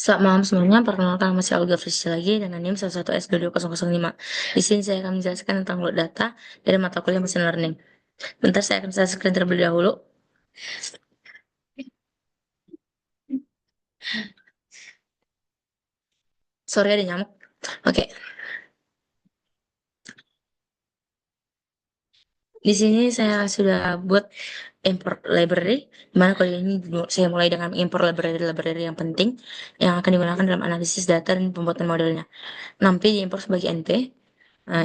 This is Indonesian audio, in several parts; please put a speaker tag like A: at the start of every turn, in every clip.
A: Selamat malam semuanya, perkenalkan nama saya Olga Frisci lagi dengan NIM 1122005. Di sini saya akan menjelaskan tentang load data dari mata kuliah Machine Learning. Bentar, saya akan share screen terlebih dahulu. Sorry ada nyamuk. Oke, di sini saya sudah buat import library, di mana kali ini saya mulai dengan import library yang penting yang akan digunakan dalam analisis data dan pembuatan modelnya. NumPy diimport sebagai NP,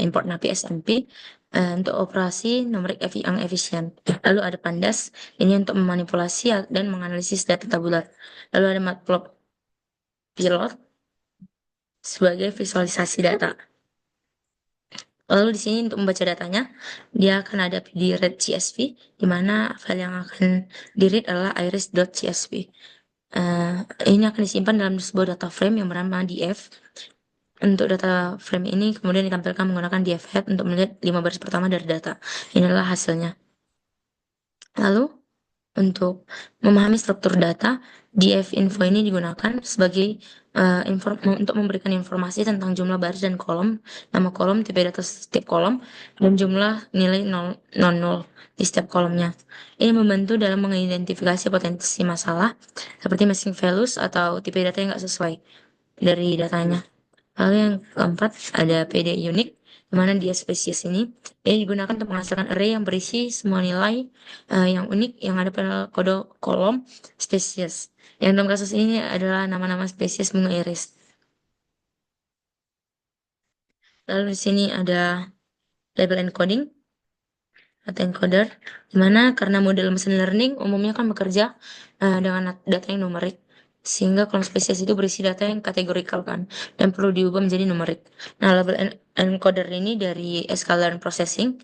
A: import NumPy SMP untuk operasi numerik yang efisien. Lalu ada Pandas, ini untuk memanipulasi dan menganalisis data tabular. Lalu ada Matplotlib sebagai visualisasi data. Lalu di sini untuk membaca datanya, dia akan ada di read CSV, di mana file yang akan di read adalah iris.csv. Ini akan disimpan dalam sebuah data frame yang bernama df. Untuk data frame ini kemudian ditampilkan menggunakan df head untuk melihat 5 baris pertama dari data. Inilah hasilnya. Lalu untuk memahami struktur data, df info ini digunakan sebagai untuk memberikan informasi tentang jumlah baris dan kolom, nama kolom, tipe data setiap kolom, dan jumlah nilai 0, di setiap kolomnya. Ini membantu dalam mengidentifikasi potensi masalah seperti missing values atau tipe data yang nggak sesuai dari datanya. Lalu yang keempat ada PD unik, di mana dia spesies ini digunakan untuk menghasilkan array yang berisi semua nilai yang unik yang ada pada kode kolom spesies. Yang dalam kasus ini adalah nama-nama spesies bunga iris. Lalu di sini ada label encoding atau encoder, di mana karena model machine learning umumnya kan bekerja dengan data yang numerik, sehingga kolom spesies itu berisi data yang kategorikal kan, dan perlu diubah menjadi numerik. Nah, label encoder ini dari scalar processing,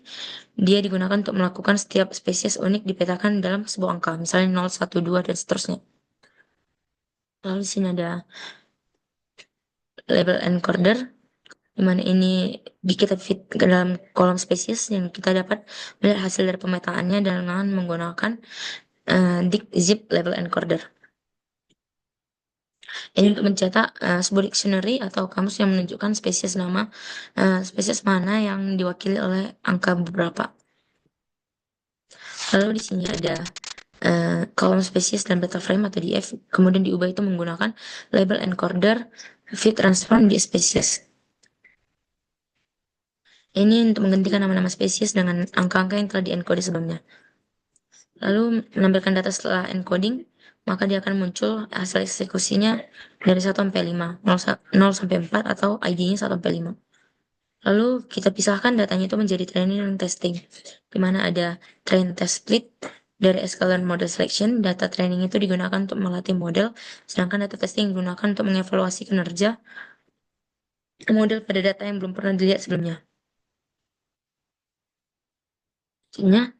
A: dia digunakan untuk melakukan setiap spesies unik dipetakan dalam sebuah angka, misalnya 0, 1, 2, dan seterusnya. Lalu di sini ada label encoder, di mana ini kita fit ke dalam kolom spesies yang kita dapat melihat hasil dari pemetaannya dengan menggunakan dict zip label encoder. Ini untuk mencetak sebuah dictionary atau kamus yang menunjukkan spesies nama spesies mana yang diwakili oleh angka beberapa. Lalu di sini ada kolom spesies dan data frame atau DF, kemudian diubah itu menggunakan label encoder fit transform di spesies. Ini untuk menggantikan nama-nama spesies dengan angka-angka yang telah diencode sebelumnya. Lalu menampilkan data setelah encoding, maka dia akan muncul hasil eksekusinya dari 1 sampai 5, 0 sampai 4 atau ID-nya 1 sampai 5. Lalu kita pisahkan datanya itu menjadi training dan testing, di mana ada train test split dari Escalon Model Selection. Data training itu digunakan untuk melatih model, sedangkan data testing digunakan untuk mengevaluasi kinerja model pada data yang belum pernah dilihat sebelumnya. Sebenarnya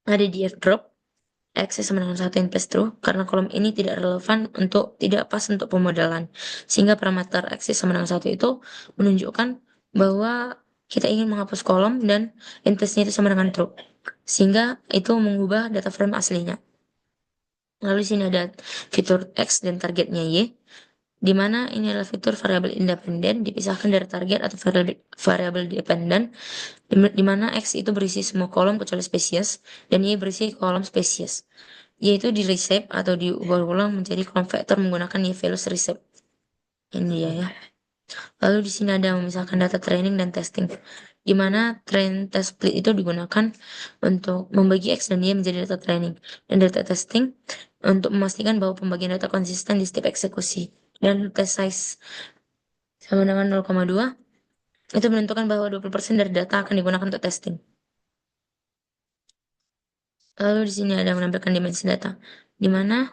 A: ada di drop X sama dengan 1 in place true karena kolom ini tidak pas untuk pemodelan. Sehingga parameter X sama dengan 1 itu menunjukkan bahwa kita ingin menghapus kolom dan in place-nya itu sama dengan true. Sehingga itu mengubah data frame aslinya. Lalu di sini ada fitur X dan targetnya Y, di mana ini adalah fitur variabel independen dipisahkan dari target atau variabel dependen, di mana X itu berisi semua kolom kecuali spesies dan Y berisi kolom spesies, yaitu di reshape atau diubah ulang menjadi kolom vektor menggunakan Y values reshape. Ini dia ya. Lalu di sini ada memisahkan data training dan testing, di mana train test split itu digunakan untuk membagi X dan Y menjadi data training dan data testing untuk memastikan bahwa pembagian data konsisten di setiap eksekusi. Dan test size sama dengan 0,2 itu menentukan bahwa 20% dari data akan digunakan untuk testing. Lalu di sini ada menampilkan dimensi data, di mana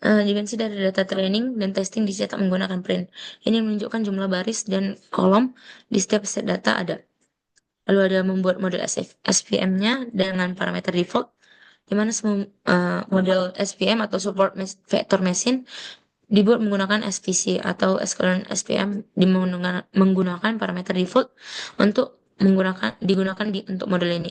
A: dimensi dari data training dan testing dicetak menggunakan print. Ini menunjukkan jumlah baris dan kolom di setiap set data ada. Lalu ada membuat model SVM-nya dengan parameter default, di mana semua model SVM atau support vector machine dibuat menggunakan SVC atau Sklearn SVM menggunakan parameter default untuk digunakan untuk model ini.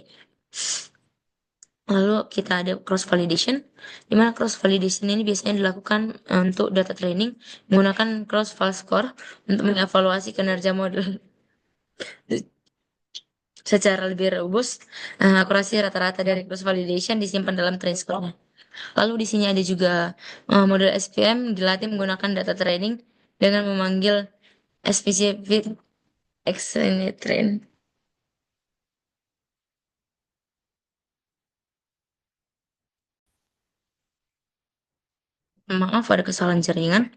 A: Lalu kita ada cross validation, di mana cross validation ini biasanya dilakukan untuk data training menggunakan cross val score untuk mengevaluasi kinerja model secara lebih robust. Akurasi rata-rata dari cross validation disimpan dalam train score. Lalu di sini ada juga model SPM dilatih menggunakan data training dengan memanggil specific extended train. Maaf ada kesalahan jaringan.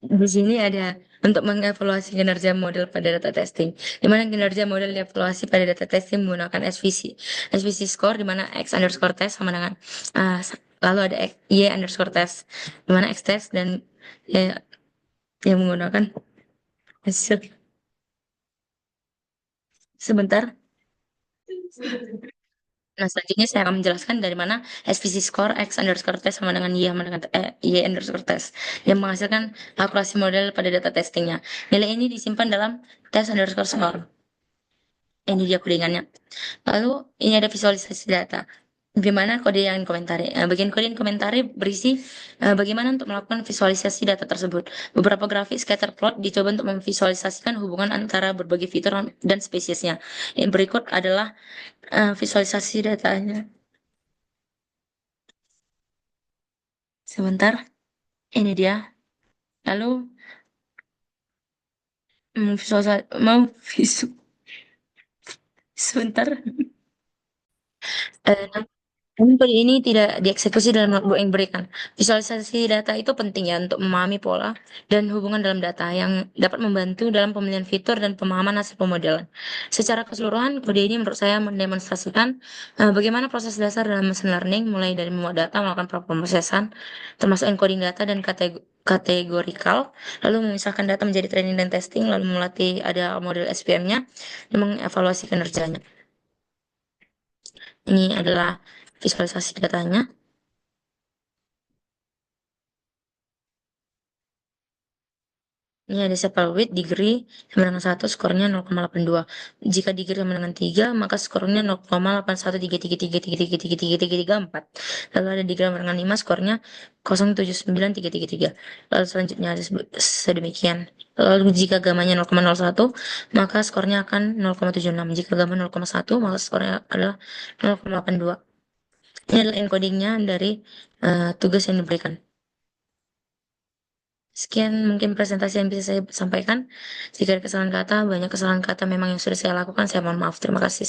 A: Di sini ada untuk mengevaluasi kinerja model pada data testing, di mana kinerja model dievaluasi pada data testing menggunakan SVC score, di mana X underscore test sama dengan lalu ada Y underscore test, di mana X test dan Y yang menggunakan hasil. Sebentar. Nah, selanjutnya saya akan menjelaskan dari mana SVC score X underscore test sama dengan Y sama dengan Y underscore test yang menghasilkan akurasi model pada data testingnya. Nilai ini disimpan dalam test underscore score. Ini dia codingannya. Lalu ini ada visualisasi data. Bagaimana kode yang dikomentari? Bagian kode yang dikomentari berisi bagaimana untuk melakukan visualisasi data tersebut. Beberapa grafik scatter plot dicoba untuk memvisualisasikan hubungan antara berbagai fitur dan spesiesnya. Yang berikut adalah visualisasi datanya. Sebentar, ini dia. Lalu memvisualisasi, sebentar. Eh, Namun kode ini tidak dieksekusi dalam notebook yang diberikan. Visualisasi data itu penting ya untuk memahami pola dan hubungan dalam data yang dapat membantu dalam pemilihan fitur dan pemahaman hasil pemodelan. Secara keseluruhan, kode ini menurut saya mendemonstrasikan bagaimana proses dasar dalam machine learning mulai dari memuat data, melakukan pemrosesan, termasuk encoding data dan kategorikal, lalu memisahkan data menjadi training dan testing, lalu melatih ada model SPM-nya, dan mengevaluasi kinerjanya. Ini adalah visualisasi datanya. Ini ada sepal width degree sama dengan 1 skornya 0,82. Jika degree sama dengan 3, maka skornya 0,813333333334. Lalu ada degree sama dengan 5, skornya 079333. Lalu selanjutnya ada sedemikian. Lalu jika gamanya 0,01, maka skornya akan 0,76. Jika gamma 0,1, maka skornya adalah 0,82. Ini adalah encodingnya dari tugas yang diberikan. Sekian mungkin presentasi yang bisa saya sampaikan. Jika ada kesalahan kata, banyak kesalahan kata memang yang sudah saya lakukan, saya mohon maaf. Terima kasih.